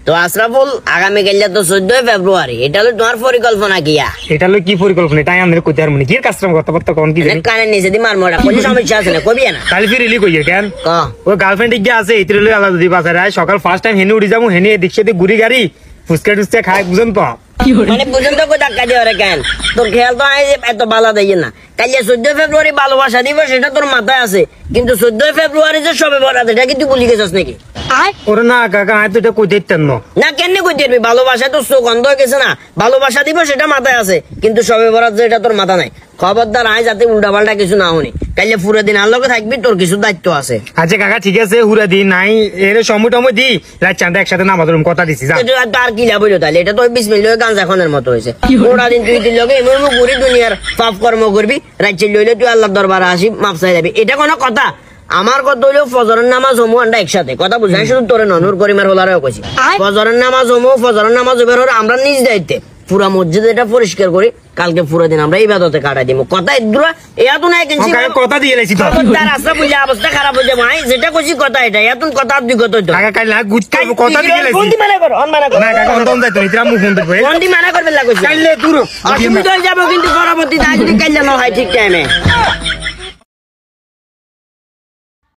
তো আশরাফুল আগামী কাল তো 14 ফেব্রুয়ারি, এটা হলো তোমার পরিকল্পনা কিয়া? এটা হলো কি পরিকল্পনা, তাই আমাদের কইতে আর মনে কি কাজটা কথাবার্তা কোন কি জানি কানে নিচে দি মারমোড়া কোনো সমস্যা আছে না, কবি না কাল ফির রিলি কইয়ে কেন ক ও গার্লফ্রেন্ড গিয়ে আছে ইতরে লই আলাদা দি বাজারে আয় সকাল ফার্স্ট টাইম হেনে উড়ি যাবো হেনে দেখছে দি গুড়ি গাড়ি ফুসকা টুসকা খায় বুঝন তো মানে বুঝুন তো কই ধাক্কা দিয়ে রে কেন? তোর খেয়াল তো আই এত বালা দেয় না। কাল 14 ফেব্রুয়ারি ভালোবাসা দিবস, সেটা তোর মাথায় আছে, কিন্তু 14 ফেব্রুয়ারি যে সবে বরাত, এটা কি তুই ভুলে গেছিস নাকি? ওরে না কাকা আয় তো এটা কই দিতেন না কেন কই দিবি? ভালোবাসা তো সুগন্ধ হয়ে গেছে না, ভালোবাসা দিবস সেটা মাথায় আছে, কিন্তু সবে বরাত যে এটা তোর মাথা নাই। খবরদার আয় যাতে উল্টা পাল্টা কিছু না হনি, কাইলে পুরো দিন আর লগে থাকবি, তোর কিছু দায়িত্ব আছে। আচ্ছা কাকা ঠিক আছে হুরা দি নাই এর সময় টময় দি রাত চাঁদা একসাথে নামাজ পড়ব কথা দিছি যা এটা আর কি লাভ হইলো তাহলে? এটা তো বিসমিল্লাহ গাঁজা খনের মতো হয়েছে। ওরা দিন তুই দিন লগে এমন ঘুরি দুনিয়ার পাপ কর্ম করবি, রাজ্যে লইলে তুই আল্লাহর দরবারে আসি মাপ চাই যাবি, এটা কোনো কথা? আমার কথা হইলো ফজরের নামাজ হমু আন্ডা একসাথে, কথা বুঝাই শুধু তোরে ননুর করিমার হলারেও কইছি। ফজরের নামাজ হমু, ফজরের নামাজ বের হলে আমরা নিজ দায়িত্বে পুরা মসজিদ এটা পরিষ্কার করি, কালকে পুরো দিন আমরা ইবাদতে কাটাই দিব। কথা ইদুরা এত নাই কেন কথা দিয়ে লাইছি তো তার রাস্তা বুঝলে অবস্থা খারাপ হয়ে যাবে। যেটা কইছি কথা এটা, এত কথা দুই কথা হইতো কাকা কাল না গুচ্ছ কথা দিয়ে লাইছি কোনটি মানা কর, অন মানা কর না কাকা অন্তম যাইতো ইতরা মুখ বন্ধ করে কোনটি মানা করবে লাগছে কাইলে দূর অসুবিধা হয়ে যাবে কিন্তু পরবর্তী দায় যদি কাইলে না হয় ঠিক টাইমে।